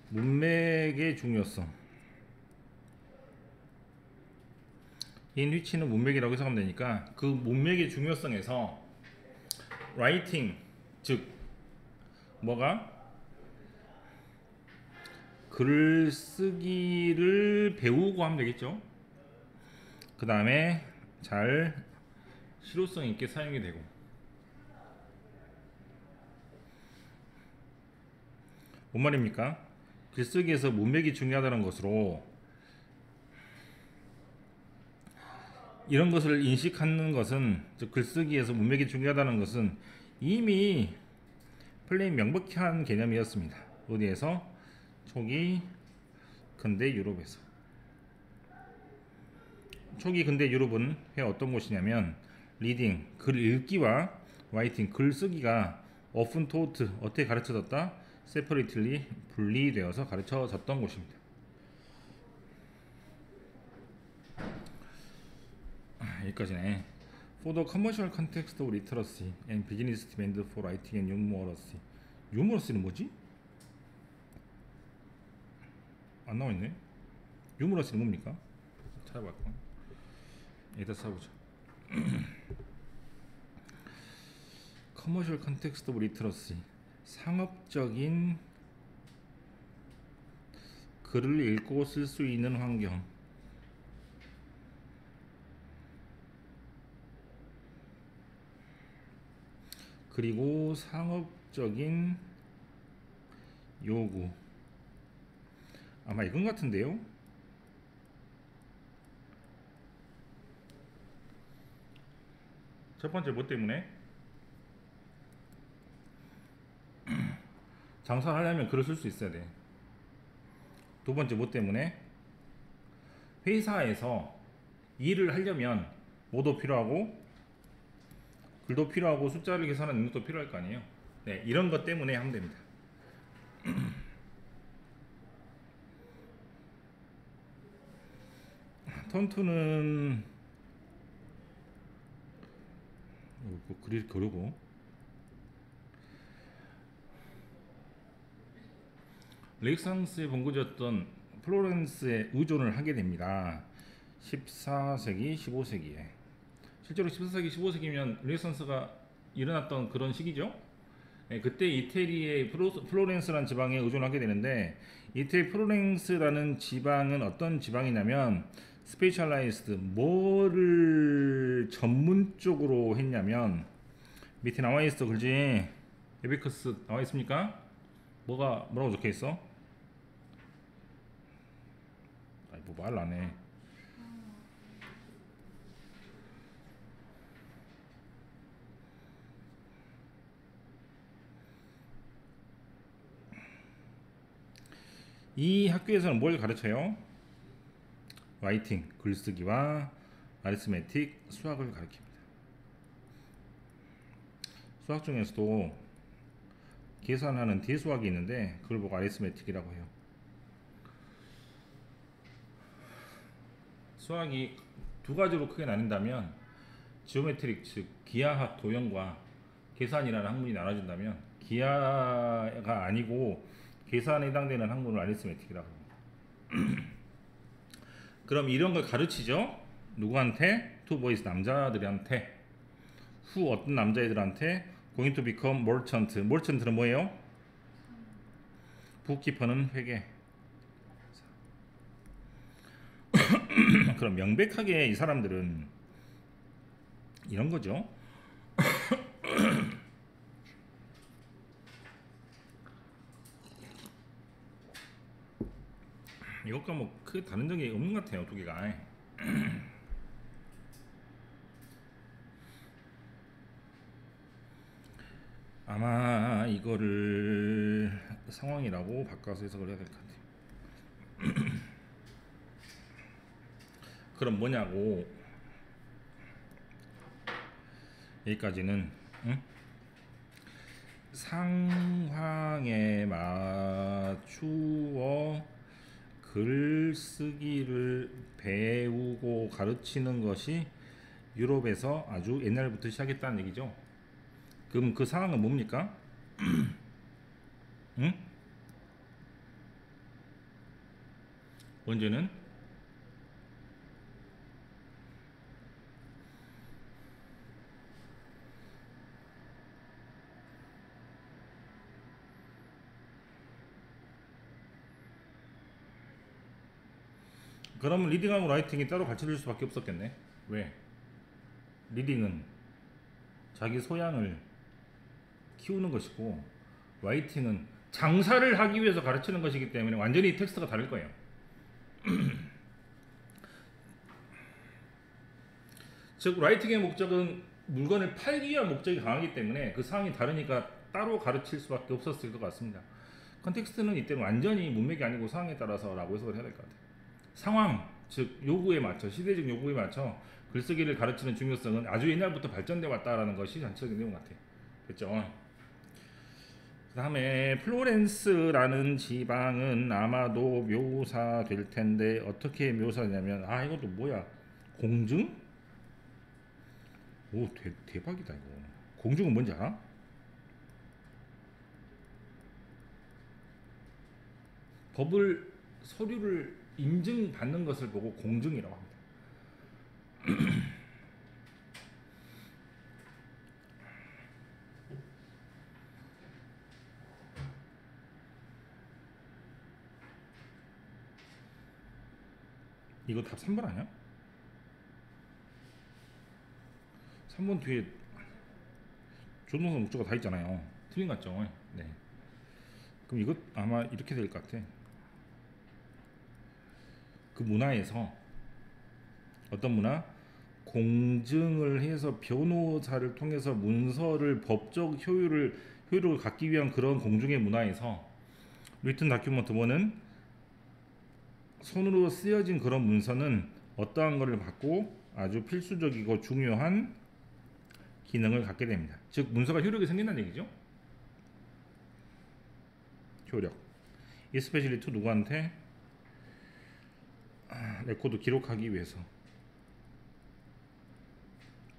문맥의 중요성. in which는 문맥이라고 해석하면 되니까 그 문맥의 중요성에서 writing, 즉 뭐가 글쓰기를 배우고 하면 되겠죠. 그 다음에 잘 실효성 있게 사용이 되고, 뭔 말입니까? 글쓰기에서 문맥이 중요하다는 것으로 이런 것을 인식하는 것은, 즉 글쓰기에서 문맥이 중요하다는 것은 이미 플레인 명백한 개념이었습니다. 어디에서? 초기 근대 유럽에서. 초기 근대 유럽은 왜 어떤 곳이냐면 리딩, 글 읽기와 라이팅, 글 쓰기가 often taught, 어떻게 가르쳐졌다? separately, 분리되어서 가르쳐졌던 곳입니다. 여기까지네. For the commercial context of literacy and business demand for writing and numeracy. numeracy는 뭐지? 안 나와있네. numeracy는 뭡니까? 찾아볼까? 여기다 써보자. 커머셜 컨텍스트 오브 리터러시, 상업적인 글을 읽고 쓸 수 있는 환경. 그리고 상업적인 요구. 아마 이건 같은데요. 첫 번째 뭐 때문에? 장사를 하려면 글을 쓸 수 있어야 돼. 두 번째 뭐 때문에? 회사에서 일을 하려면 뭐도 필요하고 글도 필요하고 숫자를 계산하는 능력도 필요할 거 아니에요. 네, 이런 것 때문에 하면 됩니다. 턴투는 글이 이렇게 어려고. 르네상스의 본거지였던 플로렌스에 의존을 하게 됩니다. 14세기, 15세기에. 실제로 14세기, 15세기면 르네상스가 일어났던 그런 시기죠. 네, 그때 이태리의 플로렌스라는 지방에 의존하게 되는데, 이태리 플로렌스라는 지방은 어떤 지방이냐면 스페셜라이스드, 뭐를 전문적으로 했냐면, 밑에 나와 있어, 그지? 에비커스 나와 있습니까? 뭐라고 적혀 있어? 아니, 뭐 말을 안 해. 이 학교에서는 뭘 가르쳐요? 라이팅, 글쓰기와 아리스메틱, 수학을 가르칩니다. 수학 중에서도 계산하는 대수학이 있는데 그걸 보고 아리스메틱이라고 해요. 수학이 두 가지로 크게 나뉜다면 지오메트릭, 즉 기하학 도형과 계산이라는 학문이 나눠진다면 기하가 아니고 계산에 해당되는 학문을 아리스메틱이라고 합니다. 그럼 이런 걸 가르치죠? 누구한테? 투 보이스, 남자들한테. 후, 어떤 남자애들한테? going to become merchant. merchant는 뭐예요? 북키퍼는 회계. 그럼 명백하게 이 사람들은 이런 거죠. 이것과 뭐 크게 다른 점이 없는 것 같아요, 두 개가. 아마 이거를 상황이라고 바꿔서 해석을 해야 될 것 같아요. 그럼 뭐냐고. 여기까지는 응? 상황에 맞추어 글쓰기를 배우고 가르치는 것이 유럽에서 아주 옛날부터 시작했다는 얘기죠. 그럼 그 상황은 뭡니까? 응? 먼저는 그러면 리딩하고 라이팅이 따로 가르쳐줄 수밖에 없었겠네. 왜? 리딩은 자기 소양을 키우는 것이고 라이팅은 장사를 하기 위해서 가르치는 것이기 때문에 완전히 텍스트가 다를 거예요. 즉 라이팅의 목적은 물건을 팔기 위한 목적이 강하기 때문에 그 상황이 다르니까 따로 가르칠 수밖에 없었을 것 같습니다. 컨텍스트는 이때는 완전히 문맥이 아니고 상황에 따라서 라고 해석을 해야 될 것 같아요. 상황, 즉 요구에 맞춰, 시대적 요구에 맞춰 글쓰기를 가르치는 중요성은 아주 옛날부터 발전돼 왔다라는 것이 전체적인 내용 같아요. 됐죠? 그 다음에 플로렌스라는 지방은 아마도 묘사될 텐데 어떻게 묘사되냐면 이것도 뭐야? 공증? 오, 대박이다 이거. 공증은 뭔지 알아? 법을 서류를 인증받는 것을 보고 공증이라고 합니다. 이거 답 3번 아니야? 3번 뒤에 조동사 목적어 다 있잖아요. 틀린 것 같죠? 네. 그럼 이것 아마 이렇게 될 것 같아. 그 문화에서 어떤 문화? 공증을 해서 변호사를 통해서 문서를 법적 효율을 갖기 위한 그런 공증의 문화에서 리튼 다큐먼트 1은 손으로 쓰여진 그런 문서는 어떠한 것을 받고 아주 필수적이고 중요한 기능을 갖게 됩니다. 즉 문서가 효력이 생긴다는 얘기죠. 효력. especially to 누구한테? 레코드 기록하기 위해서.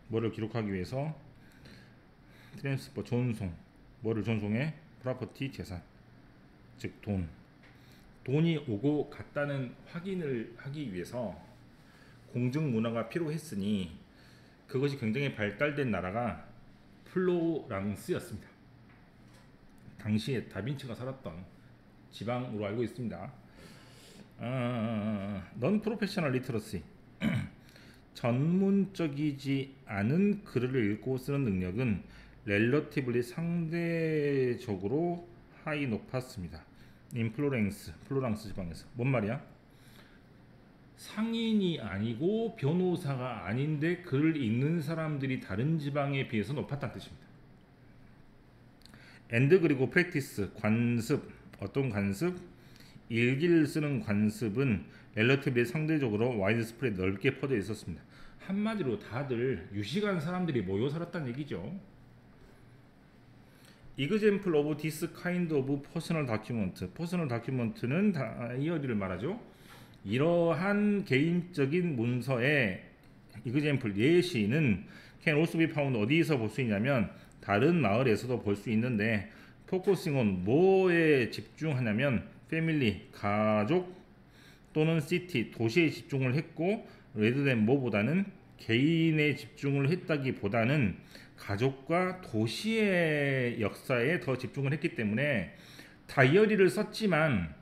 뭐를 기록하기 위해서? 트랜스퍼 전송. 뭐를 전송해? 프로퍼티 재산. 즉 돈이 오고 갔다는 확인을 하기 위해서 공증 문화가 필요했으니 그것이 굉장히 발달된 나라가 플로랑스였습니다. 당시에 다빈치가 살았던 지방으로 알고 있습니다. 넌 프로페셔널 리터러시 전문적이지 않은 글을 읽고 쓰는 능력은 렐러티블리 상대적으로 높았습니다. 인 플로랑스 지방에서. 뭔 말이야? 상인이 아니고 변호사가 아닌데 글을 읽는 사람들이 다른 지방에 비해서 높았다는 뜻입니다. and 그리고 practice 관습. 어떤 관습? 일기를 쓰는 관습은 relatively 상대적으로 widespread 넓게 퍼져 있었습니다. 한마디로 다들 유식한 사람들이 모여 살았다는 얘기죠. example of this kind of personal document. personal document는 다이어리를 말하죠. 이러한 개인적인 문서의 example 예시는 can also be found 어디서 볼 수 있냐면 다른 마을에서도 볼 수 있는데 focusing on 뭐에 집중하냐면 family 가족 또는 city 도시에 집중을 했고 rather than 뭐보다는 개인에 집중을 했다기보다는 가족과 도시의 역사에 더 집중을 했기 때문에 다이어리를 썼지만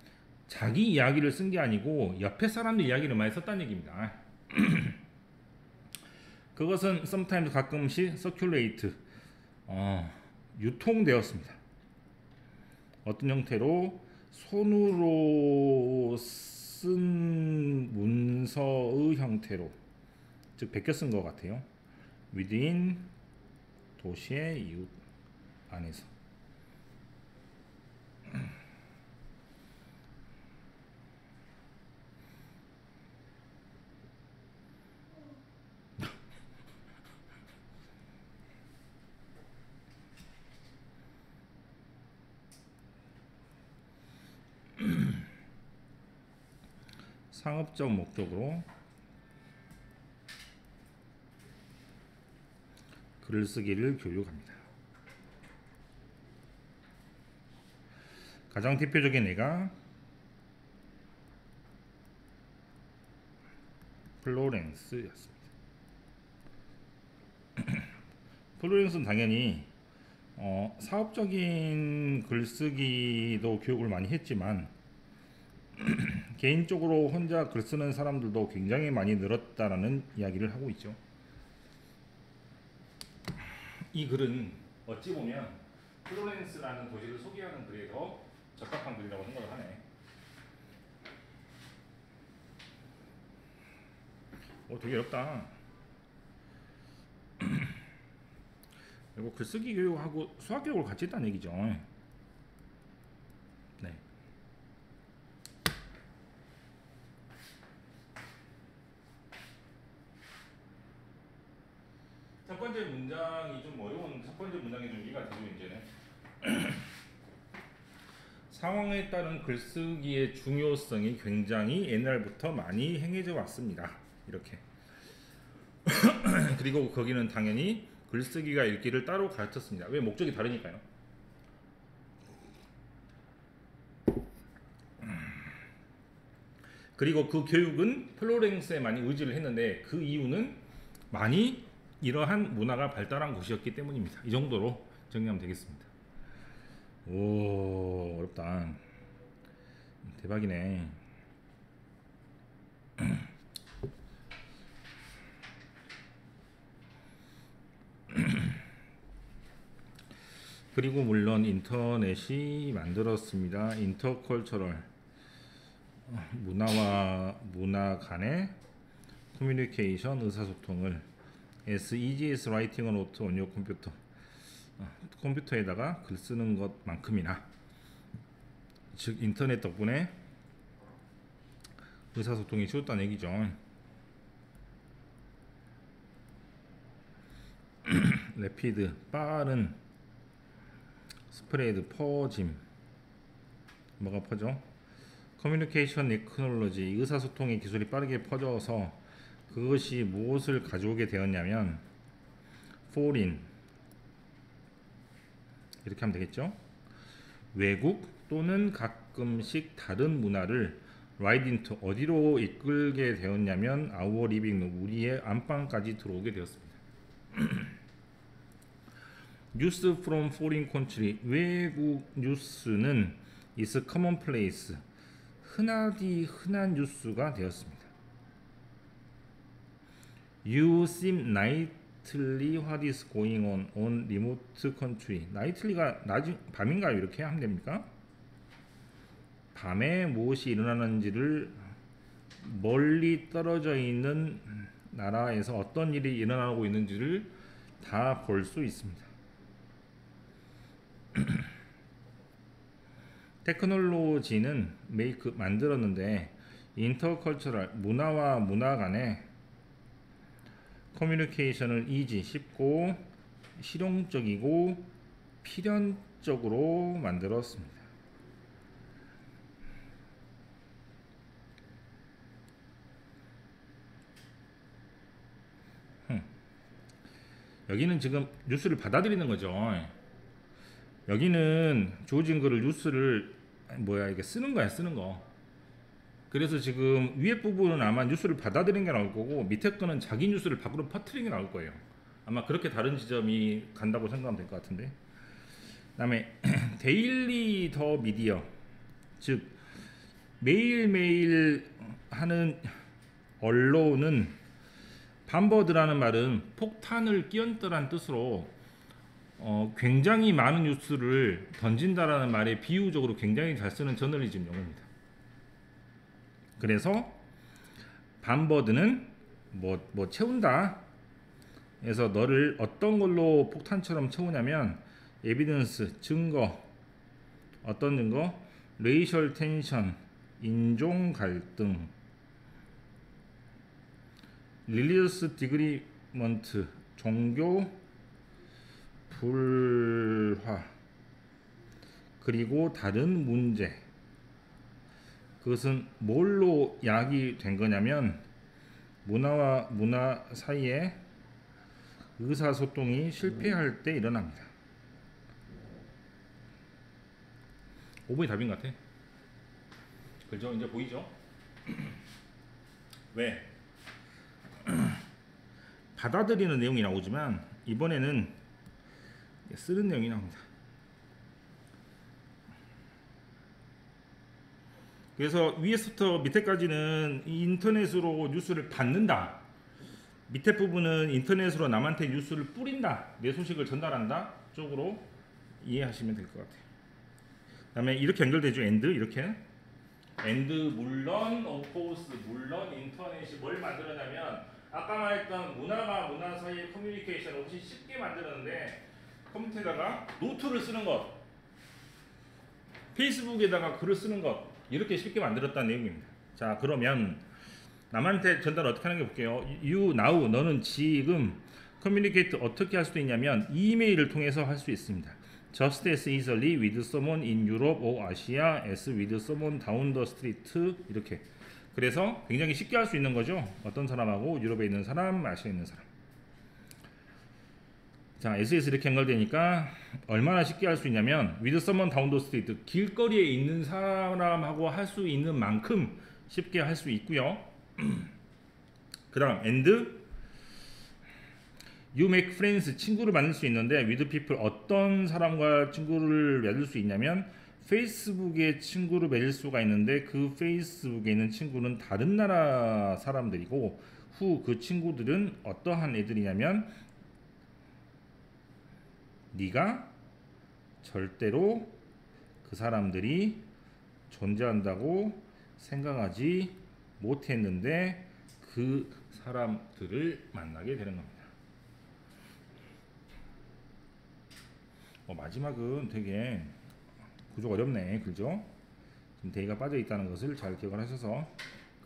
자기 이야기를 쓴 게 아니고 옆에 사람들 이야기를 많이 썼다는 얘기입니다. 그것은 sometimes 가끔씩 circulate 유통되었습니다. 어떤 형태로? 손으로 쓴 문서의 형태로, 즉 베껴 쓴 것 같아요. within 도시의 이웃 안에서. 상업적 목적으로 글쓰기를 교육합니다. 가장 대표적인 예가 플로렌스였습니다. 플로렌스는 당연히 사업적인 글쓰기도 교육을 많이 했지만 개인적으로 혼자 글 쓰는 사람들도 굉장히 많이 늘었다라는 이야기를 하고 있죠. 이 글은 어찌 보면 플로렌스라는 도시를 소개하는 글에 더 적합한 글이라고 생각을 하네. 되게 어렵다. 그리고 글쓰기 교육하고 수학 교육을 같이 했다는 얘기죠. 네. 첫 번째 문장이 좀 어려운 첫 번째 문장이 좀 이해가 되죠. 이제는 상황에 따른 글쓰기의 중요성이 굉장히 옛날부터 많이 행해져 왔습니다. 이렇게. 그리고 거기는 당연히 글쓰기가 읽기를 따로 가르쳤습니다. 왜? 목적이 다르니까요. 그리고 그 교육은 플로렌스에 많이 의지를 했는데 그 이유는 많이 이러한 문화가 발달한 곳이었기 때문입니다. 이 정도로 정리하면 되겠습니다. 오, 어렵다. 대박이네. 그리고 물론 인터넷이 만들었습니다. 인터컬처럴, 문화와 문화 간의 커뮤니케이션, 의사소통을 as easy as writing a note on your computer, 컴퓨터에다가 글 쓰는 것만큼이나, 즉 인터넷 덕분에 의사소통이 쉬웠다는 얘기죠. 레피드, 빠른, 스프레드, 퍼짐. 뭐가 퍼져? 커뮤니케이션 테크놀로지, 의사소통의 기술이 빠르게 퍼져서 그것이 무엇을 가져오게 되었냐면 foreign, 이렇게 하면 되겠죠. 외국 또는 가끔씩 다른 문화를 right into, 어디로 이끌게 되었냐면 our living room, 우리의 안방까지 들어오게 되었습니다. 뉴스 from foreign country, 외국 뉴스는 is commonplace, 흔한 뉴스가 되었습니다. You seem nightly what is going on remote country. nightly가 밤인가요? 이렇게 하면 됩니까? 밤에 무엇이 일어나는지를 멀리 떨어져 있는 나라에서 어떤 일이 일어나고 있는지를 다 볼 수 있습니다. 테크놀로지는 메이크, 만들었는데 인터컬처럴, 문화와 문화 간의 커뮤니케이션을 이지, 쉽고 실용적이고 필연적으로 만들었습니다. 여기는 지금 뉴스를 받아들이는 거죠. 여기는 주어진 거를 뉴스를 이게 쓰는 거야, 쓰는 거. 그래서 지금 위에 부분은 아마 뉴스를 받아들이는 게 나올 거고 밑에 거는 자기 뉴스를 밖으로 퍼뜨리는 게 나올 거예요. 아마 그렇게 다른 지점이 간다고 생각하면 될 것 같은데. 그다음에 데일리 더 미디어, 즉 매일매일 하는 언론은, 반버드라는 말은 폭탄을 끼얹다라는 뜻으로 굉장히 많은 뉴스를 던진다라는 말에 비유적으로 굉장히 잘 쓰는 저널리즘 용어입니다. 그래서 반버드는 뭐 채운다. 그래서 너를 어떤 걸로 폭탄처럼 채우냐면 에비던스, 증거, 어떤 증거? 레이셜 텐션, 인종 갈등, 릴리어스 디그리먼트, 종교 불화, 그리고 다른 문제. 그것은 뭘로 약이 된 거냐면 문화와 문화 사이에 의사소통이 실패할 때 일어납니다. 5번이 답인 것 같아. 그죠? 이제 보이죠? 왜? 받아들이는 내용이 나오지만 이번에는 쓰는 내용이 나옵니다. 그래서 위에서부터 밑에까지는 인터넷으로 뉴스를 받는다. 밑에 부분은 인터넷으로 남한테 뉴스를 뿌린다. 내 소식을 전달한다. 쪽으로 이해하시면 될 것 같아요. 그 다음에 이렇게 연결되죠. 엔드 이렇게. 엔드 물론 오프코스 물론 인터넷이 뭘 만들었냐면 아까 말했던 문화가 문화 사이의 커뮤니케이션을 훨씬 쉽게 만들었는데 컴퓨터에다가 노트를 쓰는 것, 페이스북에다가 글을 쓰는 것 이렇게 쉽게 만들었다는 내용입니다. 자 그러면 남한테 전달 어떻게 하는 게 볼게요. You now 너는 지금 커뮤니케이트 어떻게 할 수도 있냐면 이메일을 통해서 할 수 있습니다. Just as easily with someone in Europe or Asia as with someone down the street 이렇게. 그래서 굉장히 쉽게 할 수 있는 거죠. 어떤 사람하고 유럽에 있는 사람, 아시아에 있는 사람. 자, SS 이렇게 연결되니까 얼마나 쉽게 할 수 있냐면 with someone down the street 길거리에 있는 사람하고 할 수 있는 만큼 쉽게 할 수 있고요. 그 다음 and you make friends 친구를 만들 수 있는데 with people 어떤 사람과 친구를 맺을 수 있냐면 페이스북에 친구를 맺을 수가 있는데 그 페이스북에 있는 친구는 다른 나라 사람들이고 후 그 친구들은 어떠한 애들이냐면 네가 절대로 그 사람들이 존재한다고 생각하지 못했는데 그 사람들을 만나게 되는 겁니다. 마지막은 되게 구조가 어렵네. 그죠? 지금 데이가 빠져 있다는 것을 잘 기억을 하셔서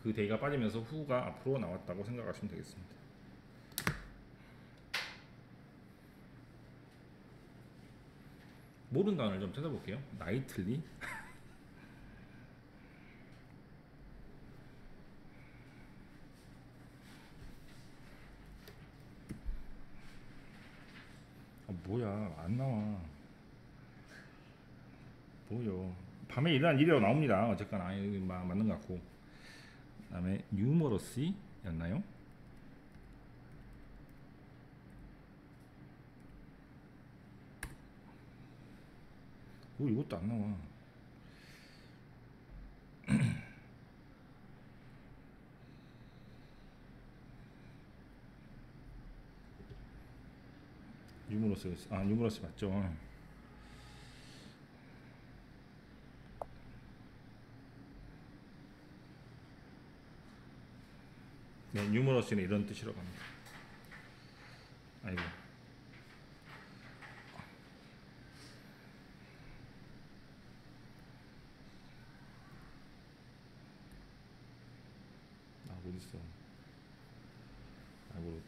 그 데이가 빠지면서 후가 앞으로 나왔다고 생각하시면 되겠습니다. 모르는 단어를 좀 찾아볼게요. 나이틀리 뭐야 안 나와. 뭐요? 밤에 일어난 일이라고 나옵니다. 어쨌거나 맞는 것 같고. 그 다음에 뉴머러시였나요? 이것도 안 나와. 뉴머러시 맞죠? 네, 뉴머러시는 이런 뜻이라고 합니다. 아이고. 어딨어? 아이고.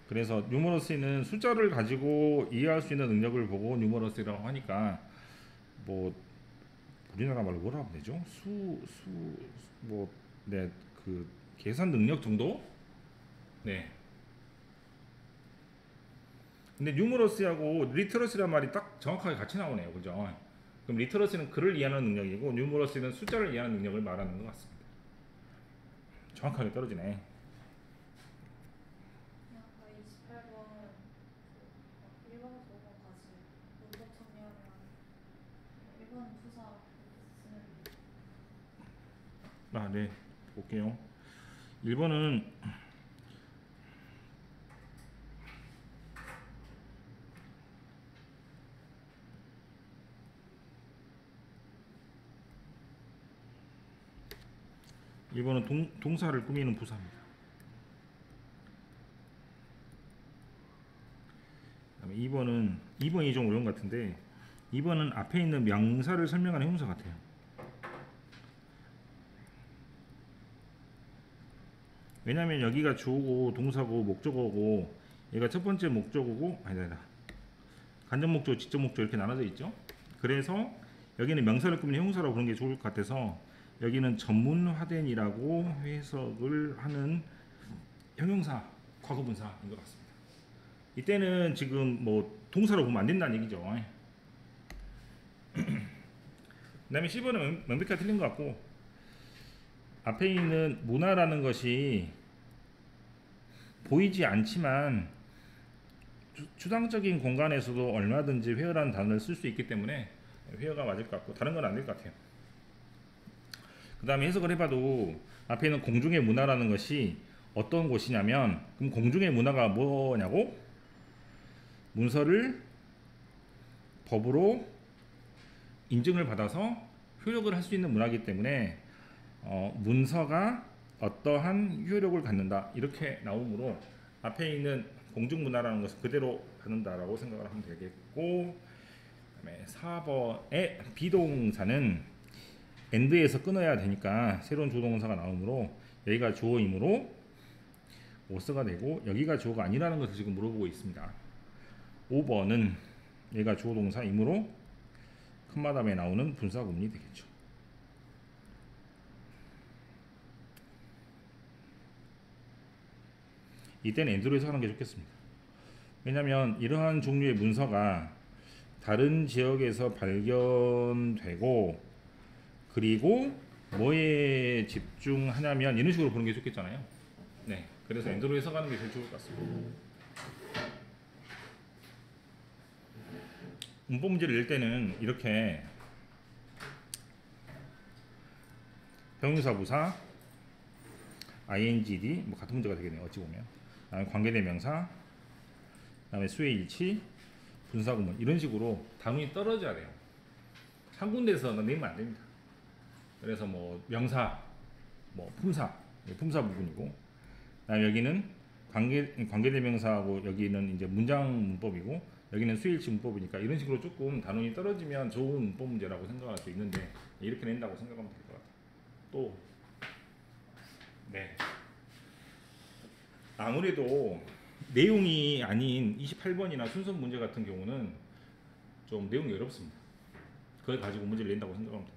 그래서 뉴머러시는 숫자를 가지고 이해할 수 있는 능력을 보고 뉴머러시라고 하니까 뭐 우리나라 말로 뭐라 하면 되죠? 네, 그 계산 능력 정도? 네. 근데 뉴머러시하고 리터러시란 말이 딱 정확하게 같이 나오네요. 그죠? 그럼 리터러시는 글을 이해하는 능력이고 뉴머러시는 숫자를 이해하는 능력을 말하는 것 같습니다. 정확하게 떨어지네. 아까 28번 1번부터 5번까지 문법 정리하면 1번 부사 쓰는 네. 볼게요. 1번은 동사를 꾸미는 부사입니다. 그다음에 2번이 좀 어려운 것 같은데 2번은 앞에 있는 명사를 설명하는 형용사 같아요. 왜냐면 여기가 주어고 동사고 목적어고 얘가 첫 번째 목적어고 아니다. 간접 목적어, 직접 목적어 이렇게 나눠져 있죠. 그래서 여기는 명사를 꾸미는 형용사라고 부르는 게 좋을 것 같아서 여기는 전문화된이라고 해석을 하는 형용사, 과거분사인 것 같습니다. 이때는 지금 뭐 동사로 보면 안 된다는 얘기죠. 그 다음에 10번은 명백하게 틀린 것 같고 앞에 있는 문화라는 것이 보이지 않지만 추상적인 공간에서도 얼마든지 회어라는 단어를 쓸 수 있기 때문에 회어가 맞을 것 같고 다른 건 안 될 것 같아요. 그 다음에 해석을 해봐도 앞에 있는 공중의 문화라는 것이 어떤 곳이냐면, 그럼 공중의 문화가 뭐냐고? 문서를 법으로 인증을 받아서 효력을 할 수 있는 문화이기 때문에 문서가 어떠한 효력을 갖는다 이렇게 나오므로 앞에 있는 공중문화라는 것을 그대로 받는다라고 생각을 하면 되겠고, 그다음에 4번의 비동사는 end에서 끊어야 되니까 새로운 주어동사가 나오므로 여기가 주어이므로 was가 되고, 여기가 주어가 아니라는 것을 지금 물어보고 있습니다. 5번은 얘가 주어동사이므로 컴마 다음에 나오는 분사 구문이 되겠죠. 이때는 end로 해석하는 게 좋겠습니다. 왜냐하면 이러한 종류의 문서가 다른 지역에서 발견되고, 그리고 뭐에 집중하냐면 이런 식으로 보는 게 좋겠잖아요. 네, 그래서 end로 해석하는 게 제일 좋을 것 같습니다. 문법 문제를 낼 때는 이렇게 병유사 부사 ingd 뭐 같은 문제가 되겠네요. 어찌 보면 그다음에 관계대명사, 그다음에 수의 일치, 분사구문 이런 식으로 단원이 떨어져야 돼요. 한 군데에서는 내면 안 됩니다. 그래서 뭐 명사, 뭐 품사 부분이고, 그다음에 여기는 관계대명사하고 여기는 이제 문장 문법이고, 여기는 수일치 문법이니까 이런 식으로 조금 단원이 떨어지면 좋은 문법 문제라고 생각할 수 있는데 이렇게 낸다고 생각하면 될 것 같아요. 또 네. 아무래도 내용이 아닌 28번이나 순서 문제 같은 경우는 좀 내용이 어렵습니다. 그걸 가지고 문제를 낸다고 생각하면 돼요.